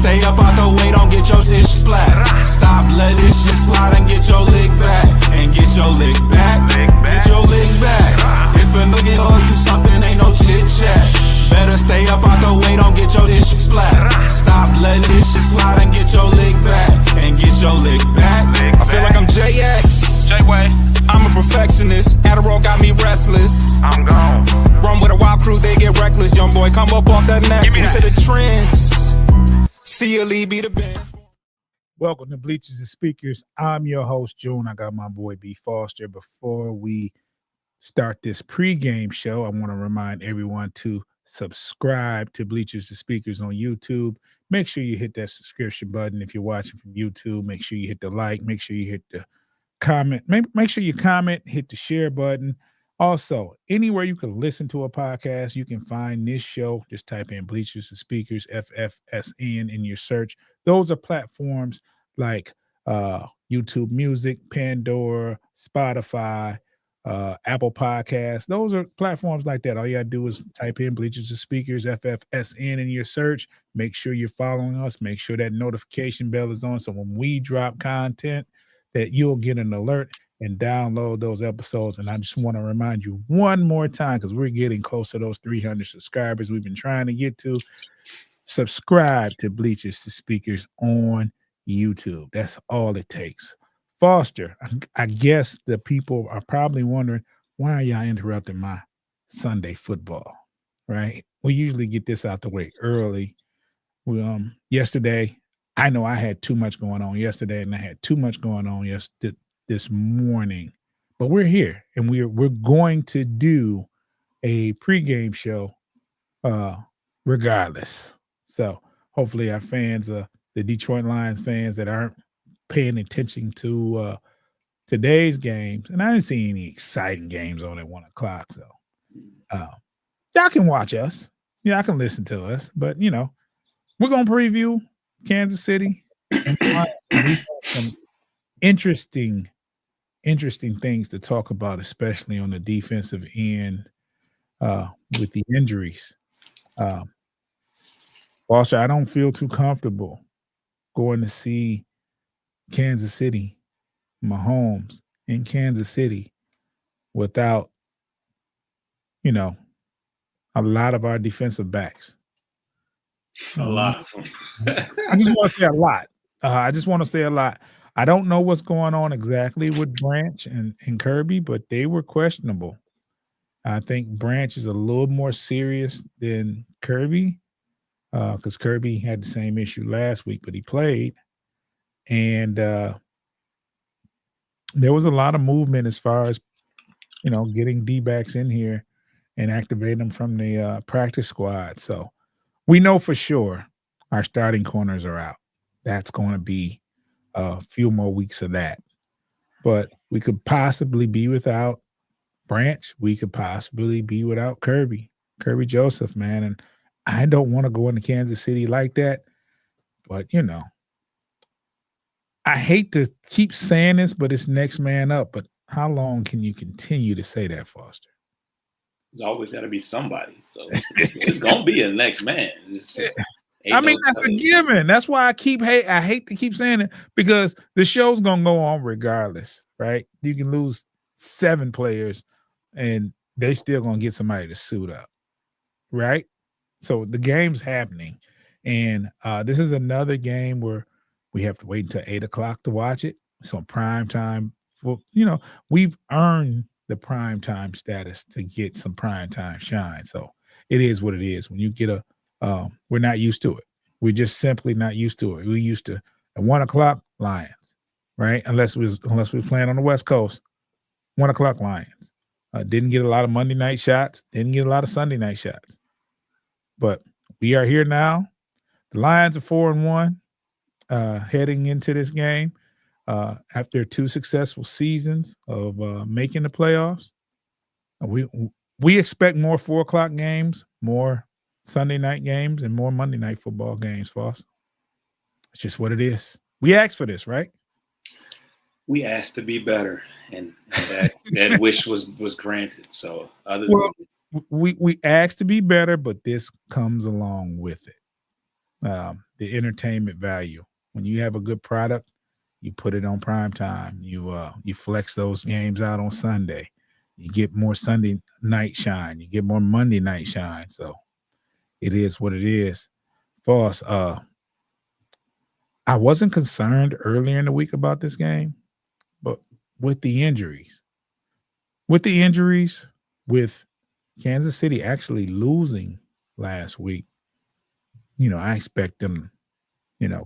stay up out the way, don't get your shit splat. Stop, let this shit slide and get your lick back. And get your lick back. Get your lick back. If a nigga owe you something, ain't no chit chat. Better stay up out the way, don't get your shit splat. Stop, let this shit slide and get your lick back. And get your lick back. I feel like I'm JX. J-Way. I'm a perfectionist. Adderall got me restless. I'm gone. Run with a wild crew, they get reckless. Young boy, come up off that neck. Into the trends. See a lead, be the band. Welcome to Bleachers and Speakers. I'm your host, June. I got my boy B. Foster. Before we start this pregame show, I want to remind everyone to subscribe to Bleachers and Speakers on YouTube. Make sure you hit that subscription button. If you're watching from YouTube, make sure you hit the like. Make sure you hit the comment. Make sure you comment, hit the share button. Also, anywhere you can listen to a podcast, you can find this show. Just type in Bleachers and Speakers, FFSN, in your search. Those are platforms like YouTube Music, Pandora, Spotify, Apple Podcasts. Those are platforms like that. All you got to do is type in Bleachers and Speakers, FFSN, in your search. Make sure you're following us. Make sure that notification bell is on so when we drop content that you'll get an alert and download those episodes. And I just want to remind you one more time, because we're getting close to those 300 subscribers we've been trying to get to. Subscribe to Bleachers to Speakers on YouTube. That's all it takes. Foster, I guess the people are probably wondering, why are y'all interrupting my Sunday football, right? We usually get this out the way early. Yesterday, I know I had too much going on yesterday, and I had too much going on this morning. But we're here, and we're going to do a pregame show regardless. So hopefully our fans, the Detroit Lions fans that aren't paying attention to today's games, and I didn't see any exciting games on at 1 o'clock. So y'all can watch us. Yeah, I can listen to us. But, we're going to preview Kansas City. And we have some interesting things to talk about, especially on the defensive end with the injuries. Also, I don't feel too comfortable going to see Kansas City, Mahomes in Kansas City without, a lot of our defensive backs. A lot of them. I just want to say a lot. I don't know what's going on exactly with Branch and Kirby, but they were questionable. I think Branch is a little more serious than Kirby because Kirby had the same issue last week, but he played. And there was a lot of movement as far as, getting D-backs in here and activating them from the practice squad. So we know for sure our starting corners are out. That's going to be a few more weeks of that. But we could possibly be without Branch. We could possibly be without Kirby Joseph, man. And I don't want to go into Kansas City like that. But, I hate to keep saying this, but it's next man up. But how long can you continue to say that, Foster? There's always got to be somebody. So it's going to be a next man. That's a given. That's why I hate to keep saying it, because the show's going to go on regardless, right? You can lose 7 players and they still going to get somebody to suit up, right? So the game's happening. And this is another game where we have to wait until 8 o'clock to watch it. So prime time, we've earned the prime time status to get some prime time shine. So it is what it is. When you get we're not used to it. We're just simply not used to it. We're used to at 1 o'clock Lions, right? Unless we're playing on the West Coast, 1 o'clock Lions. Didn't get a lot of Monday night shots. Didn't get a lot of Sunday night shots. But we are here now. The Lions are 4-1 heading into this game after 2 successful seasons of making the playoffs. We expect more 4 o'clock games, more Sunday night games, and more Monday night football games, Foss. It's just what it is. We asked for this, right? We asked to be better, and that wish was granted. So we asked to be better, but this comes along with it. the entertainment value. When you have a good product, you put it on prime time. You flex those games out on Sunday. You get more Sunday night shine. You get more Monday night shine. So it is what it is. For us, I wasn't concerned earlier in the week about this game, but with the injuries, with Kansas City actually losing last week, I expect them,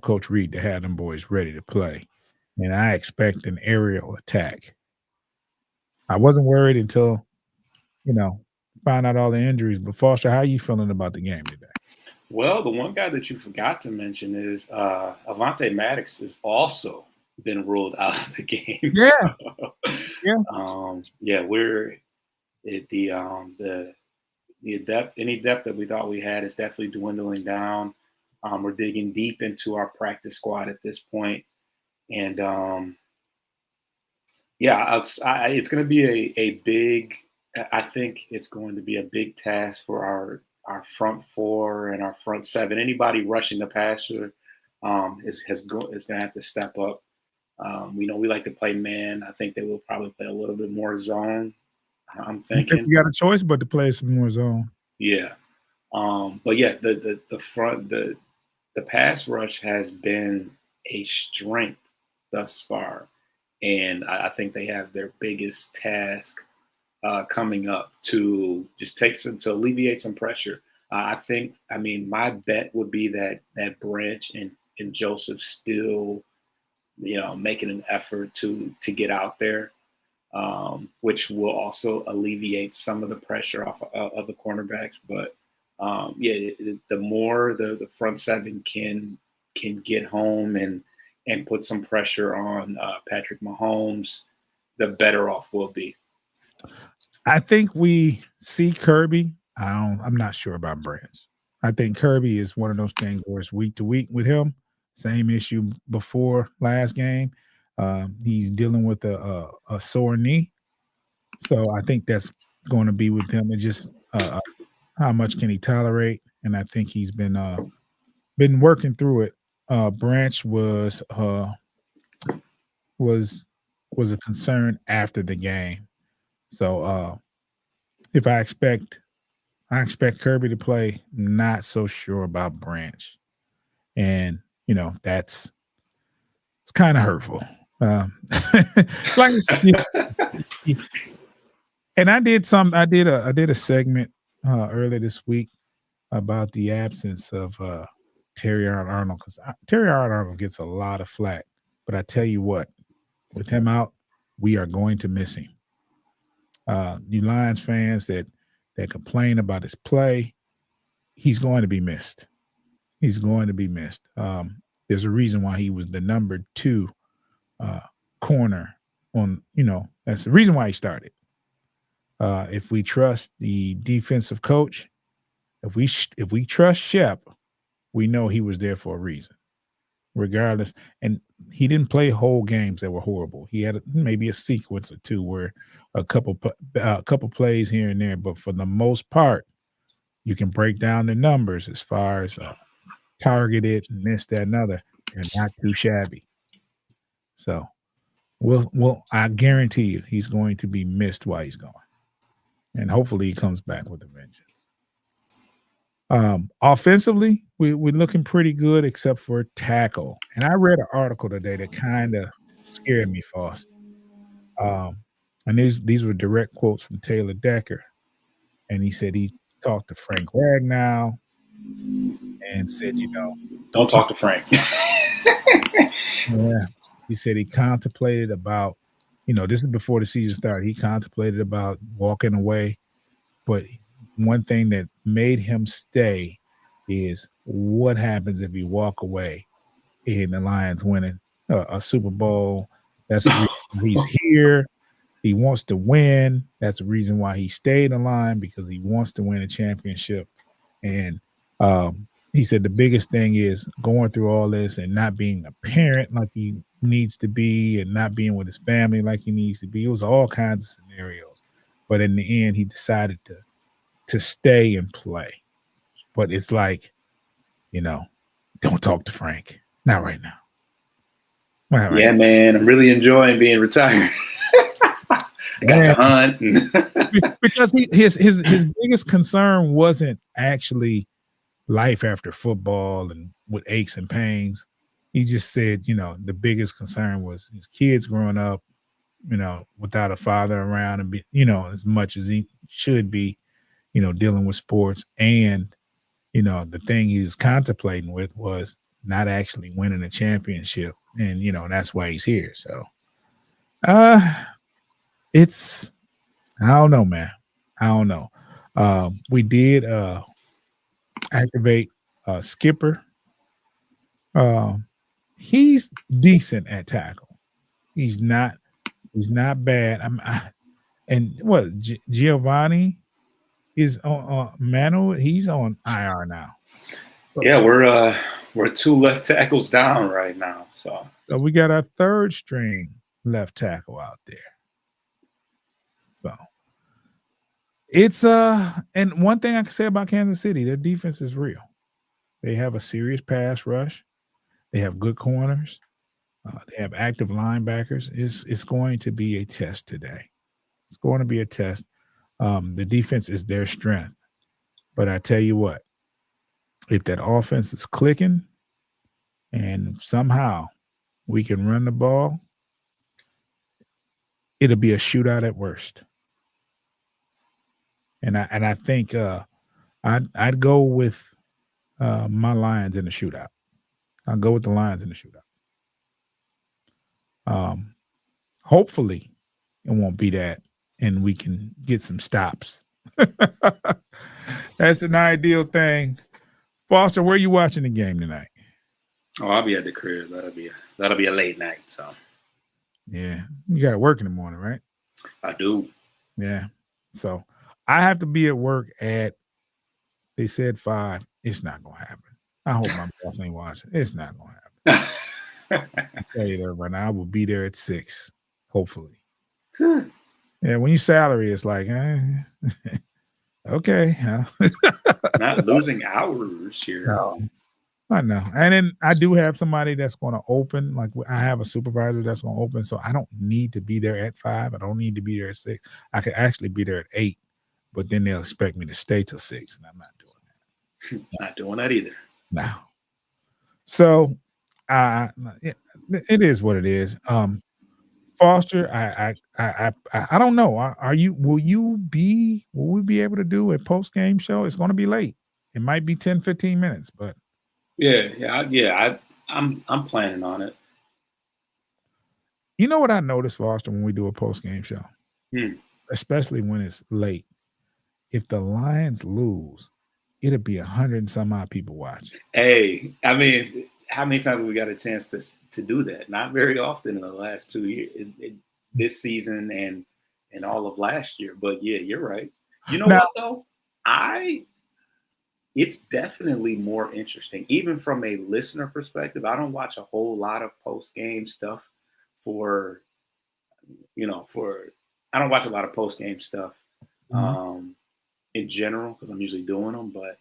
Coach Reed to have them boys ready to play. And I expect an aerial attack. I wasn't worried until, find out all the injuries. But Foster, how are you feeling about the game today? Well, the one guy that you forgot to mention is Avonte Maddox has also been ruled out of the game. Yeah. We're the depth, any depth that we thought we had is definitely dwindling down. We're digging deep into our practice squad at this point. And it's going to be a big, I think it's going to be a big task for our front four and our front seven. Anybody rushing the passer is going to have to step up. We like to play man. I think they will probably play a little bit more zone. I'm thinking you got a choice but to play some more zone. Yeah. But yeah, the pass rush has been a strength thus far. And I think they have their biggest task coming up to just to alleviate some pressure. My bet would be that Branch and Joseph still, making an effort to get out there, which will also alleviate some of the pressure off of the cornerbacks. But the more the front seven can get home and put some pressure on Patrick Mahomes, the better off we'll be. I think we see Kirby. I'm not sure about Branch. I think Kirby is one of those things where it's week to week with him. Same issue before last game. He's dealing with a sore knee. So I think that's going to be with him. And just how much can he tolerate? And I think he's been working through it. Branch was a concern after the game. So if I expect Kirby to play, not so sure about Branch. And it's kind of hurtful. And I did a segment earlier this week about the absence of Terrion Arnold, because Terrion Arnold gets a lot of flack. But I tell you what, with him out, we are going to miss him. You Lions fans that complain about his play, he's going to be missed. He's going to be missed. There's a reason why he was the number 2 corner on, that's the reason why he started. If we trust the defensive coach, if we trust Shep, we know he was there for a reason, regardless. And he didn't play whole games that were horrible. He had maybe a sequence or two where a couple plays here and there, but for the most part, you can break down the numbers as far as targeted and this, that, and other. They're not too shabby. So, I guarantee you, he's going to be missed while he's gone, and hopefully he comes back with a vengeance. Offensively, we're looking pretty good except for tackle. And I read an article today that kind of scared me, Faust. And these were direct quotes from Taylor Decker. And he said he talked to Frank Ragnow and said, don't talk to Frank. Yeah. He said he contemplated about, this is before the season started. He contemplated about walking away, but one thing that made him stay is what happens if you walk away and the Lions winning a Super Bowl. That's the reason he's here. He wants to win. That's the reason why he stayed in line, because he wants to win a championship. And he said the biggest thing is going through all this and not being a parent like he needs to be and not being with his family like he needs to be. It was all kinds of scenarios. But in the end, he decided to stay and play. But it's like, Don't talk to Frank. Not right now. Yeah, man. I'm really enjoying being retired. I got to hunt. Because his biggest concern wasn't actually life after football and with aches and pains. He just said, the biggest concern was his kids growing up, without a father around and be, as much as he should be, dealing with sports. And, the thing he was contemplating with was not actually winning a championship. And, that's why he's here. So, it's, I don't know, man. I don't know. We did activate Skipper. He's decent at tackle. He's not bad. And what Giovanni is on Manu. He's on IR now. Yeah, we're 2 left tackles down right now. So we got our 3rd string left tackle out there. So it's and one thing I can say about Kansas City, their defense is real. They have a serious pass rush. They have good corners. They have active linebackers. It's going to be a test today. It's going to be a test. The defense is their strength. But I tell you what, if that offense is clicking and somehow we can run the ball, it'll be a shootout at worst. And I think I'd go with my Lions in the shootout. I'll go with the Lions in the shootout. Hopefully it won't be that, and we can get some stops. That's an ideal thing. Foster, where are you watching the game tonight? Oh, I'll be at the crib. That'll be a late night. So yeah, you got to work in the morning, right? I do. Yeah. So I have to be at work at, they said 5. It's not gonna happen. I hope my boss ain't watching. It's not gonna happen. I tell you that right now. I will be there at 6, hopefully. Sure. Yeah, when you salary, it's like, okay. Not losing hours here. No, I know. And then I do have somebody that's going to open. Like I have a supervisor that's going to open, so I don't need to be there at 5. I don't need to be there at 6. I could actually be there at 8, but then they'll expect me to stay till 6, and I'm not doing that. Not doing that either. No. So, it is what it is. Foster, I don't know. Will we be able to do a post game show? It's going to be late. It might be 10, 15 minutes, but I'm planning on it. You know what I noticed, Foster, when we do a post game show, especially when it's late, if the Lions lose, it'll be 100 and some odd people watching. Hey, I mean, how many times have we got a chance to do that? Not very often in the last 2 years, this season and all of last year. But yeah, you're right. You know what though? It's definitely more interesting, even from a listener perspective. I don't watch a whole lot of post game stuff I don't watch a lot of post game stuff in general because I'm usually doing them, but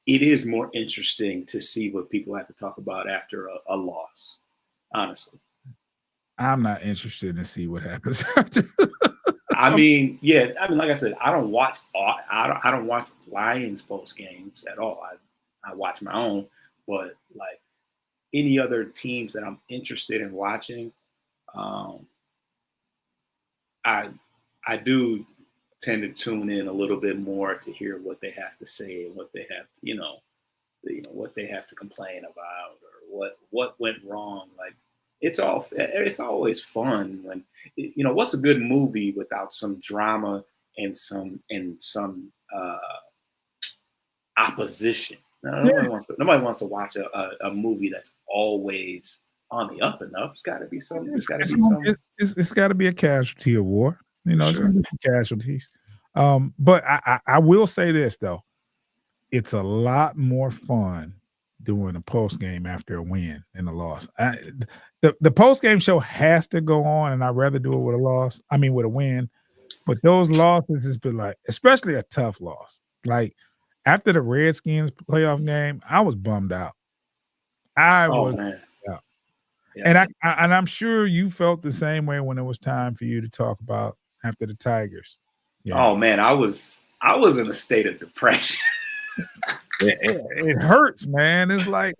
it is more interesting to see what people have to talk about after a loss, honestly. I'm not interested to see what happens. I mean, like I said, I don't watch Lions post games at all. I watch my own, but like any other teams that I'm interested in watching, I do tend to tune in a little bit more to hear what they have to say and what they have to, what they have to complain about or what went wrong. Like it's always fun when, what's a good movie without some drama and some opposition. Nobody wants to watch a movie that's always on the up and up. It's got to be some. It's got to be a casualty of war. Sure. It's going to be casualties. But I will say this though, it's a lot more fun doing a post game after a win than a loss. The post game show has to go on, and I'd rather do it with a loss. I mean, with a win. But those losses has been like, especially a tough loss. Like after the Redskins playoff game, I was bummed out. I Oh was, man. yeah. Yeah. And I'm sure you felt the same way when it was time for you to talk about after the Tigers. Yeah, Oh man, I was in a state of depression. it hurts, man. It's like,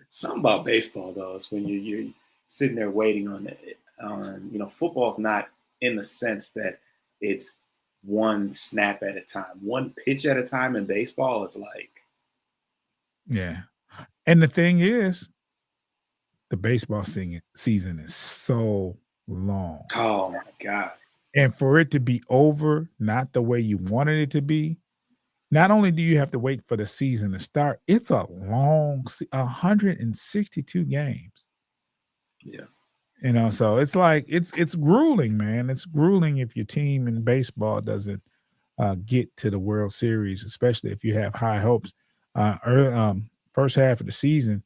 Something about baseball though is when you're sitting there waiting on it. Football's not in the sense that it's one snap at a time, one pitch at a time. In baseball is like, yeah. And the thing is, the baseball season is so long. oh my god, And for it to be over, not the way you wanted it to be, not only do you have to wait for the season to start, it's a long 162 games. yeah, So it's like it's grueling, man. It's grueling if your team in baseball doesn't get to the World Series, especially if you have high hopes. First half of the season,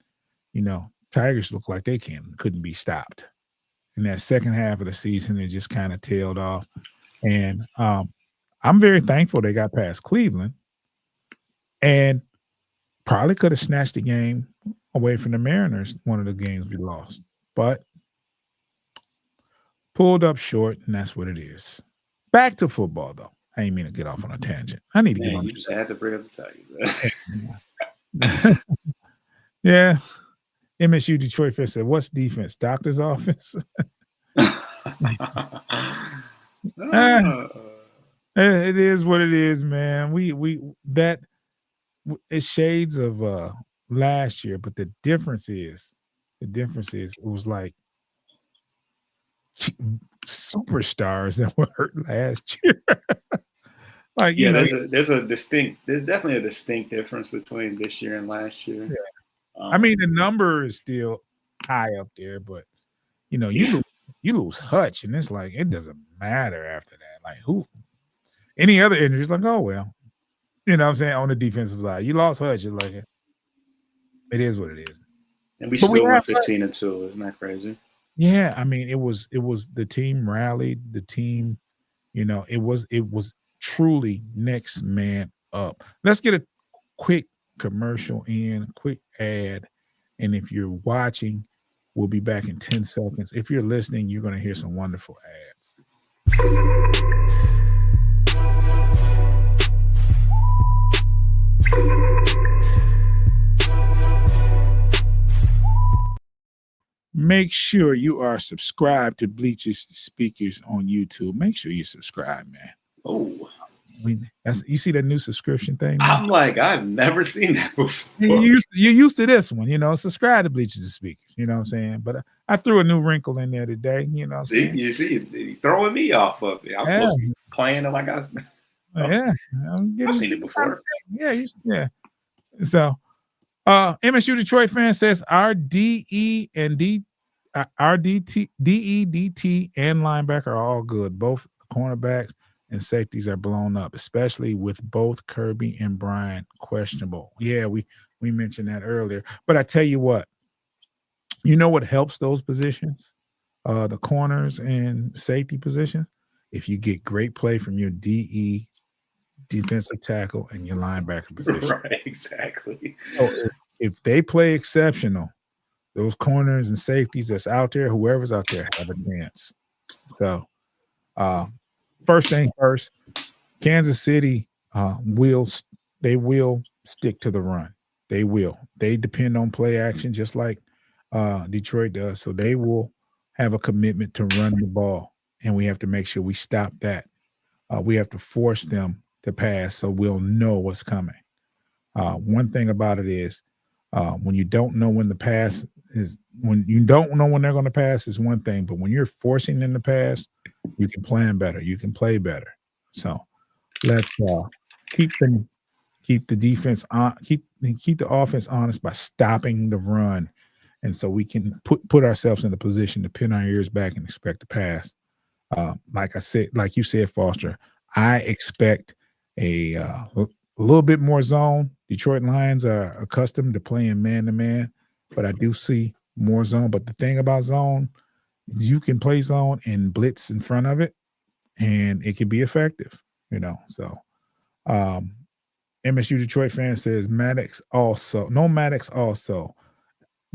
Tigers look like they couldn't be stopped. In that second half of the season, it just kind of tailed off. And I'm very thankful they got past Cleveland, and probably could have snatched the game away from the Mariners, one of the games we lost, but pulled up short, and that's what it is. Back to football, though. I ain't mean to get off on a tangent. I need to get man, on. you just had to bring up the Tigers. Yeah. MSU Detroit Fist said, "What's defense? Doctor's office?" It is what it is, man. It's shades of last year, but the difference is it was like superstars that were hurt last year. Like, yeah, there's definitely a distinct difference between this year and last year. Yeah. I mean, the number is still high up there, but you lose Hutch, and it's like it doesn't matter after that. Like any other injuries, like, oh well. You know what I'm saying? On the defensive side, you lost Hutch. It's like it is what it is. And we still won 15-2. Isn't that crazy? Yeah, I mean, it was the team rallied. The team, it was truly next man up. Let's get a quick commercial in, quick ad, and if you're watching, we'll be back in 10 seconds. If you're listening, you're going to hear some wonderful ads. Make sure you are subscribed to Bleachers Speakers on YouTube. Make sure you subscribe, man. Oh, you see that new subscription thing, man? I'm like, I've never seen that before. You're used to this one, subscribe to Bleachers Speakers, you know what I'm saying? But I threw a new wrinkle in there today, See, you see, throwing me off of it. I'm supposed to be playing it like I was. Yeah, I've seen it before. Yeah. So, MSU Detroit fan says our DE and DEDT and linebacker are all good. Both cornerbacks and safeties are blown up, especially with both Kirby and Brian questionable. Yeah, we mentioned that earlier. But I tell you what, what helps those positions, the corners and safety positions, if you get great play from your DE, defensive tackle, and your linebacker position. Right, exactly. So if they play exceptional, those corners and safeties that's out there, whoever's out there, have a chance. So, first thing first, Kansas City will stick to the run. They will. They depend on play action just like Detroit does. So they will have a commitment to run the ball, and we have to make sure we stop that. We have to force them to pass so we'll know what's coming. One thing about it is when you don't know when they're going to pass is one thing, but when you're forcing them to pass, you can plan better. You can play better. So let's keep the defense on, keep the offense honest by stopping the run, and so we can put ourselves in a position to pin our ears back and expect to pass. Like you said, Foster, I expect a little bit more zone. Detroit Lions are accustomed to playing man-to-man, but I do see more zone. But the thing about zone, you can play zone and blitz in front of it, and it can be effective, So MSU Detroit fan says Maddox also. No Maddox also.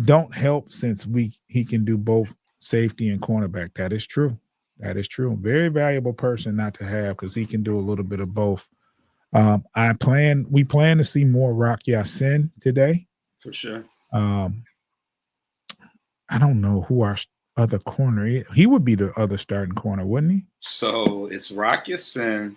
don't help since he can do both safety and cornerback. That is true. That is true. Very valuable person not to have because he can do a little bit of both. We plan to see more Rock Ya-Sin today. For sure. I don't know who our other corner is. He would be the other starting corner, wouldn't he? So it's Rock Ya-Sin,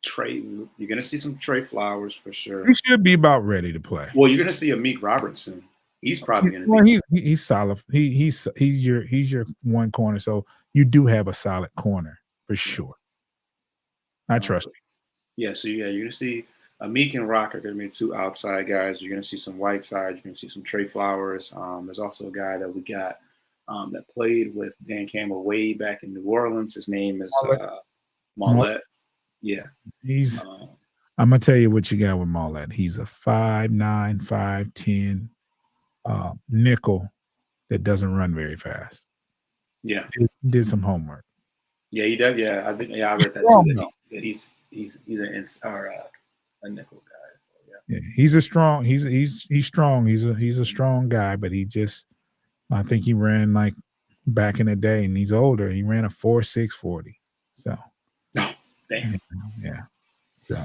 Trey. You're gonna see some Trey Flowers for sure. He should be about ready to play. Well, you're gonna see Amik Robertson. He's probably gonna be. He's solid. He's your one corner. So you do have a solid corner for sure. I trust you. Yeah. So you're gonna see Amik and Rock are gonna be two outside guys. You're gonna see some Whiteside. You're gonna see some Trey Flowers. There's also a guy that we got that played with Dan Campbell way back in New Orleans. His name is Mollett. Yeah. He's I'm gonna tell you what you got with Mollett. He's a 5'9", 5'10" nickel that doesn't run very fast. Yeah. Did some homework. Yeah, he does. Yeah, I think I read that too. That he's a nickel guy. So, yeah, he's strong. He's strong. He's a strong guy, but I think he ran like back in the day, and he's older. He ran a 4.6 40. So. No. Damn. Yeah. So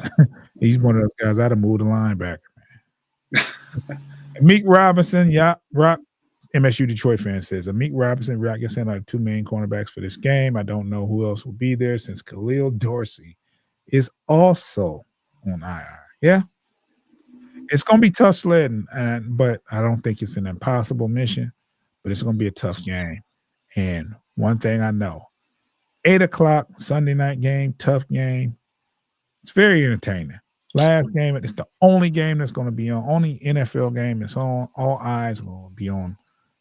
he's one of those guys. I'd have moved the linebacker, man. Amik Robinson, Rock, MSU Detroit fan says Amik Robinson, Rock Ya-Sin are the two main cornerbacks for this game. I don't know who else will be there since Khalil Dorsey is also on IR. Yeah. It's going to be tough sledding, but I don't think it's an impossible mission, but it's going to be a tough game. And one thing I know, 8 o'clock Sunday night game, tough game. It's very entertaining. Last game, it's the only game that's going to be on, only NFL game that's on. All eyes will be on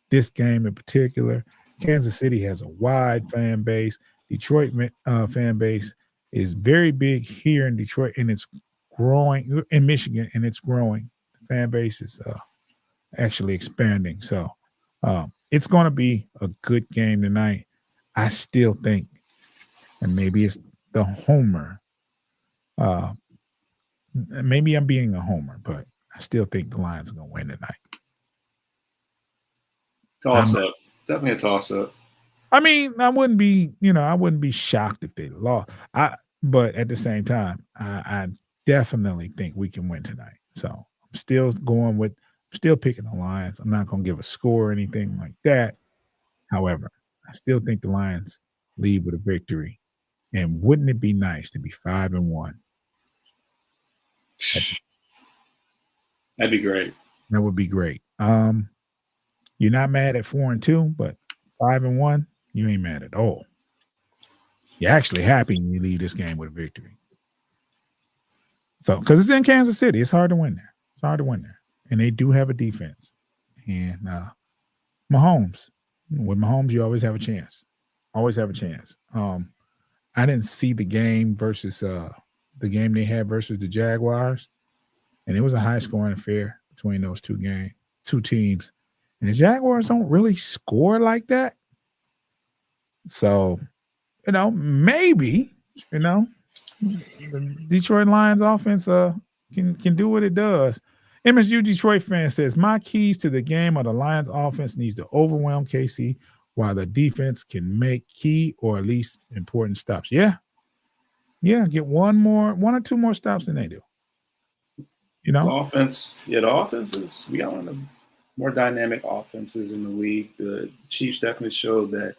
this game in particular. Kansas City has a wide fan base. Detroit fan base is very big here in Detroit, and it's growing in Michigan, and it's growing. The fan base is actually expanding. So it's going to be a good game tonight. I still think, and maybe it's the homer. Maybe I'm being a homer, but I still think the Lions are going to win tonight. Toss up. Definitely a toss up. I mean, I wouldn't be shocked if they lost. But at the same time, I definitely think we can win tonight. So I'm still picking the Lions. I'm not going to give a score or anything like that. However, I still think the Lions leave with a victory. And wouldn't it be nice to be 5-1? That'd be great. That would be great. You're not mad at 4-2, but 5-1, you ain't mad at all. You're actually happy when you leave this game with a victory. So, because it's in Kansas City, it's hard to win there. And they do have a defense. And Mahomes, with Mahomes, you always have a chance. I didn't see the game versus the game they had versus the Jaguars, and it was a high-scoring affair between those two teams. And the Jaguars don't really score like that. So, maybe, the Detroit Lions offense can do what it does. MSU Detroit fan says, my keys to the game are the Lions offense needs to overwhelm KC while the defense can make key or at least important stops. Yeah, get one or two more stops than they do. The offense is, we got one of the more dynamic offenses in the league. The Chiefs definitely showed that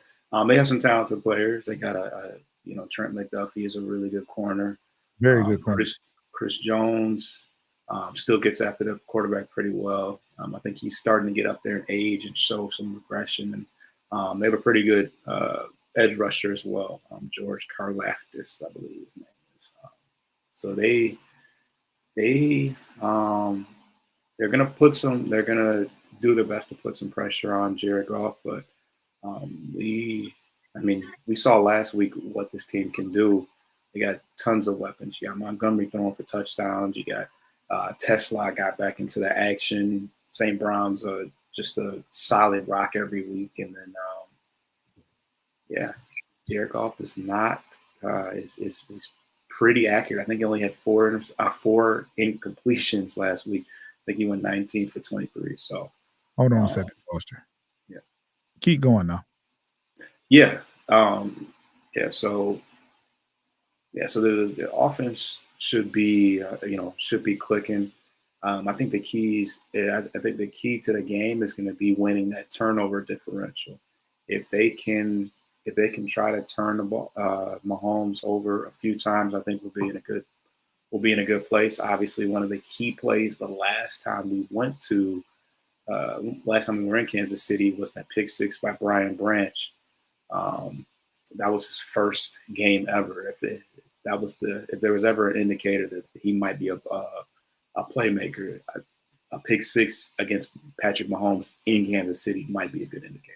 they have some talented players. They got Trent McDuffie is a really good corner. Very good corner. Chris Jones still gets after the quarterback pretty well. I think he's starting to get up there in age and show some regression. And they have a pretty good edge rusher as well, George Karlaftis, I believe his name is. So they're gonna do their best to put some pressure on Jared Goff, but we saw last week what this team can do. They got tons of weapons. You got Montgomery throwing for touchdowns. You got Tesla got back into the action. St. Brown's just a solid rock every week, and then Jared Goff is not is pretty accurate. I think he only had four incompletions last week. think he went 19 for 23. So hold on a second, Foster. Yeah. Keep going now. Yeah. So the offense should be clicking. I think the key to the game is going to be winning that turnover differential. If they can try to turn the ball, Mahomes over a few times, I think we'll be in a good place. Obviously, one of the key plays the last time we were in Kansas City was that pick six by Brian Branch. That was his first game ever. If there was ever an indicator that he might be a playmaker, a pick six against Patrick Mahomes in Kansas City might be a good indicator.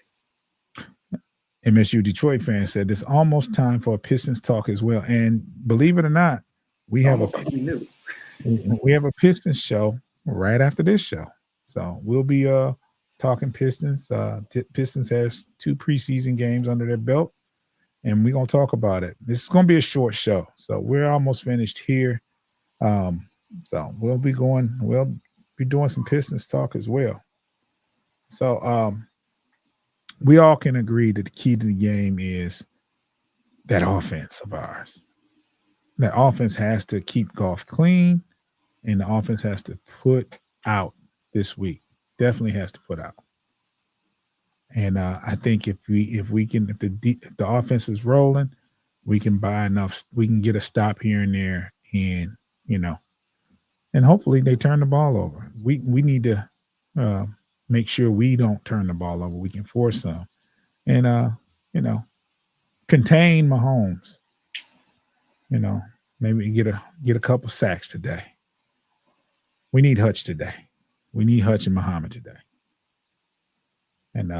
MSU Detroit fan said it's almost time for a Pistons talk as well. And believe it or not, we have a Pistons show right after this show. So we'll be talking Pistons. Pistons has 2 preseason games under their belt, and we're gonna talk about it. This is gonna be a short show, so we're almost finished here. So we'll be doing some Pistons talk as well. So we all can agree that the key to the game is that offense of ours. That offense has to keep golf clean, and the offense has to put out this week. Definitely has to put out. And I think if the offense is rolling, we can buy enough. We can get a stop here and there, and and hopefully they turn the ball over. We need to make sure we don't turn the ball over. We can force some, and contain Mahomes. Maybe get a couple sacks today. We need Hutch today. We need Hutch and Muhammad today. And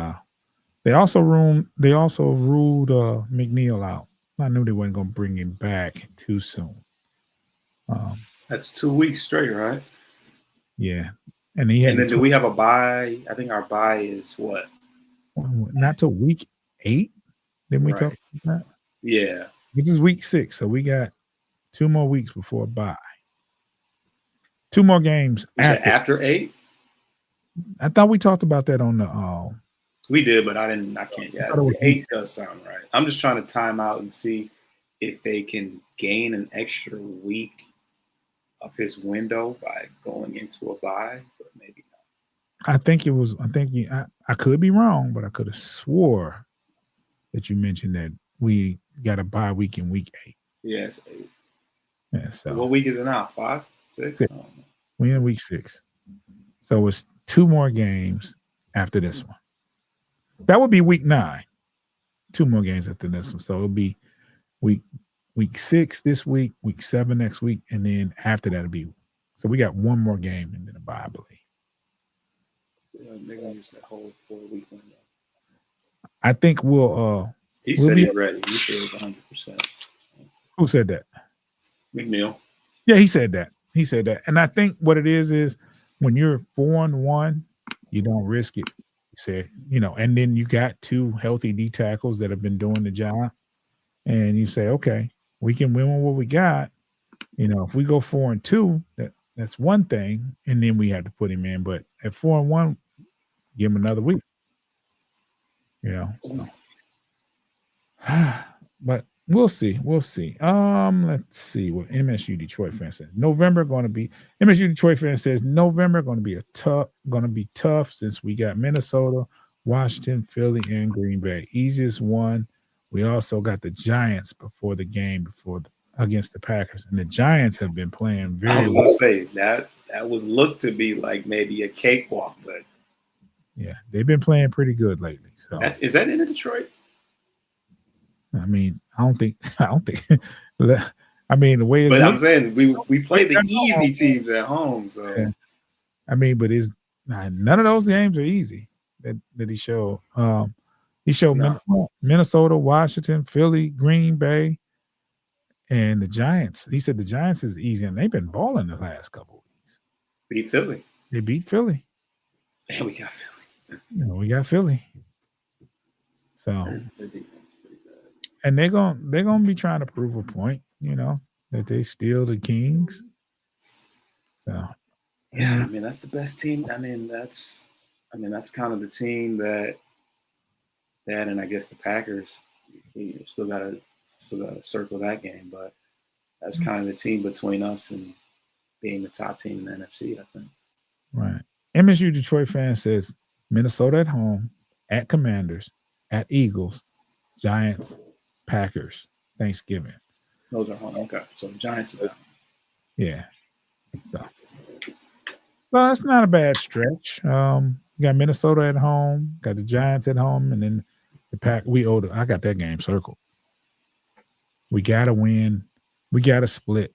they also ruled McNeil out. I knew they weren't going to bring him back too soon. That's 2 weeks straight, right? Yeah. And then do we have a bye? I think our bye is what? Not till week 8. Didn't we talk about that? Yeah. This is week 6, so we got 2 more weeks before bye. 2 more games after 8. I thought we talked about that on the. We did, but I can't. Yeah, 8 does sound right. I'm just trying to time out and see if they can gain an extra week of his window by going into a bye, but maybe not. I could be wrong, but I could have swore that you mentioned that we got a bye week in week 8. Yes, 8. Yeah, so what week is it now? 5, 6? We're in week 6. So it's 2 more games after this one. That would be week 9. 2 more games after this one. So it'll be week 6 this week, week 7 next week, and then after that it'll be. So we got 1 more game and then a bye, I believe. They're gonna use that whole 4-week window. I think we'll. He said he's ready. He said it's 100%. Who said that? McNeil. Yeah, he said that. And I think what it is when you're 4-1, you don't risk it. You say, and then you got 2 healthy D tackles that have been doing the job, and you say, okay, we can win with what we got. If we go 4-2, that's one thing, and then we have to put him in. But at 4-1, give him another week. So. But we'll see. Let's see what MSU Detroit fan says. MSU Detroit fan says November going to be tough since we got Minnesota, Washington, Philly, and Green Bay. Easiest one. We also got the Giants before the game against the Packers, and the Giants have been playing very. I was going to say that was looked to be like maybe a cakewalk, but yeah, they've been playing pretty good lately. So is that in Detroit? I mean, I don't think. I mean, the way it's. But I'm saying we play the easy teams at home, so. Yeah. I mean, but none of those games are easy that he showed. He showed Minnesota, Washington, Philly, Green Bay, and the Giants. He said the Giants is easy, and they've been balling the last couple of weeks. Beat Philly. They beat Philly. And we got Philly. We got Philly. So. And they're gonna be trying to prove a point, that they still the Kings. So, Yeah, I mean that's the best team. I mean that's kind of the team that and I guess the Packers. You still gotta circle that game, but that's kind of the team between us and being the top team in the NFC, I think. Right. MSU Detroit fan says Minnesota at home, at Commanders, at Eagles, Giants, Packers, Thanksgiving. Those are home. Okay, so the Giants are down. Yeah. So, well, that's not a bad stretch. Got Minnesota at home, got the Giants at home, and then the Pack. I got that game circled. We gotta win. We gotta split.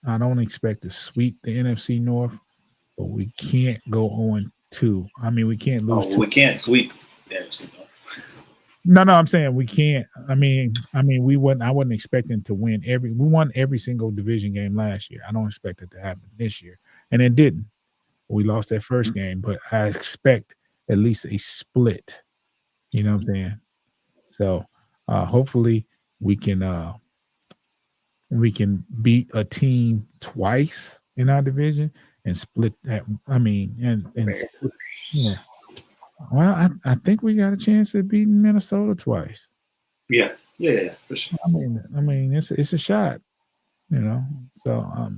I don't expect to sweep the NFC North, but we can't go 0-2. I mean, we can't lose. We can't sweep the NFC North. No, I'm saying we can't. I mean, I wasn't expecting to win we won every single division game last year. I don't expect it to happen this year. And it didn't. We lost that first game, but I expect at least a split. You know what I'm saying? So hopefully we can beat a team twice in our division and split that. I mean, and split, yeah. Well, I think we got a chance at beating Minnesota twice. Yeah, for sure. I mean, it's a shot, you know. So,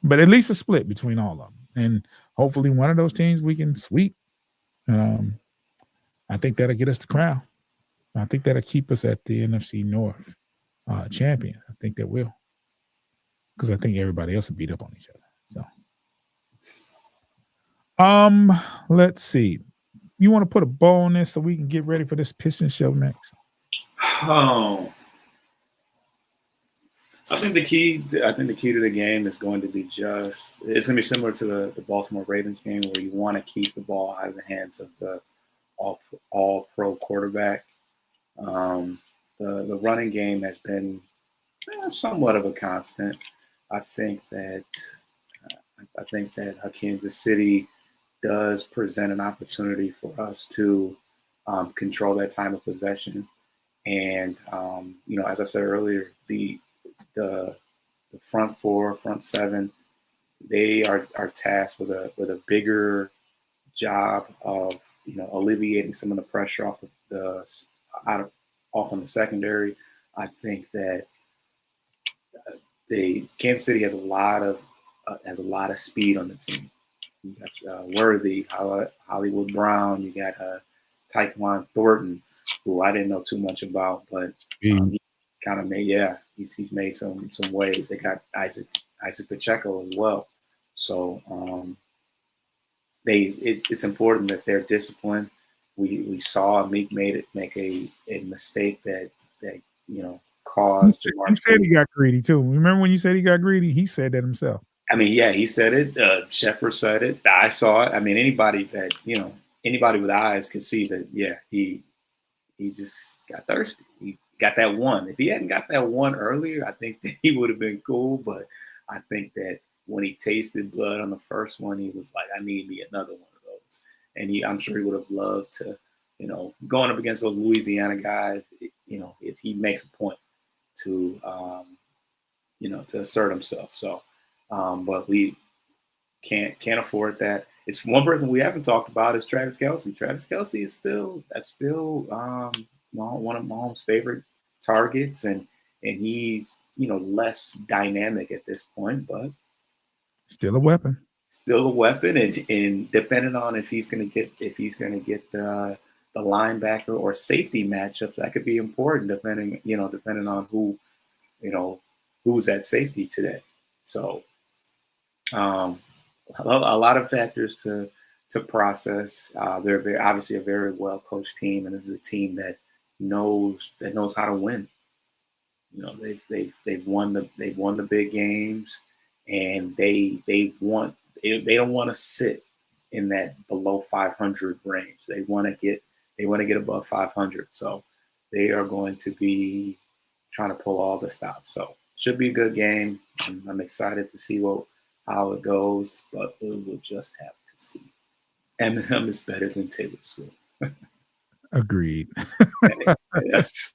but at least a split between all of them, and hopefully one of those teams we can sweep. I think that'll get us the crown. I think that'll keep us at the NFC North champions. I think that will, because I think everybody else will beat up on each other. So, let's see. You want to put a bow on this so we can get ready for this Piston show next? Oh, I think the key to the game is going to be it's going to be similar to the Baltimore Ravens game, where you want to keep the ball out of the hands of the all pro quarterback. The running game has been somewhat of a constant. I think that Kansas City does present an opportunity for us to control that time of possession. And, as I said earlier, the front four, front seven, they are tasked with a bigger job of, alleviating some of the pressure off on the secondary. I think that Kansas City has a lot of speed on the team. You got Worthy, Hollywood Brown. You got Tyquan Thornton, who I didn't know too much about, but he kind of made he's made some waves. They got Isaac Pacheco as well. So it's important that they're disciplined. We saw Meek make a mistake that caused. He said he got greedy too. Remember when you said he got greedy? He said that himself. I mean, yeah, he said it. Shepard said it. I saw it. I mean, anybody with eyes can see that. Yeah, he just got thirsty. He got that one. If he hadn't got that one earlier, I think that he would have been cool. But I think that when he tasted blood on the first one, he was like, I need me another one of those. And I'm sure he would have loved to, going up against those Louisiana guys. He makes a point to, to assert himself. So. But we can't afford that. It's one person we haven't talked about is Travis Kelce. Travis Kelce is still one of Mahomes' favorite targets, and he's less dynamic at this point, but still a weapon. And depending on if he's going to get the linebacker or safety matchups, that could be important depending on who's at safety today. So. A lot of factors to process. They're obviously a very well coached team, and this is a team that knows how to win. They've won the big games, and they don't want to sit in that below 500 range. They want to get above 500. So they are going to be trying to pull all the stops. So should be a good game. I'm excited to see how it goes, but we'll just have to see. Eminem is better than Taylor Swift. Agreed. That's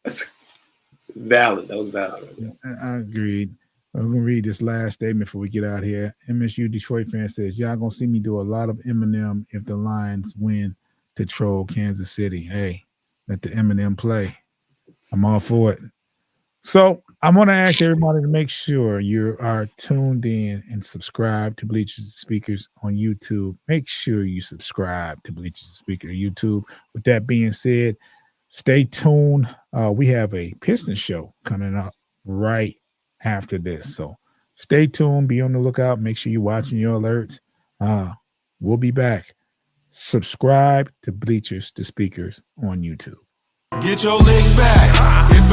valid. That was valid. I agreed. I'm gonna read this last statement before we get out here. MSU Detroit fan says, y'all gonna see me do a lot of Eminem if the Lions win to troll Kansas City. Hey, let the Eminem play. I'm all for it. So I'm gonna ask everybody to make sure you are tuned in and subscribe to Bleachers and Speakers on YouTube. Make sure you subscribe to Bleachers and Speakers on YouTube. With that being said, stay tuned. We have a Piston show coming up right after this. So stay tuned, be on the lookout, make sure you're watching your alerts. We'll be back. Subscribe to Bleachers to Speakers on YouTube. Get your lick back. If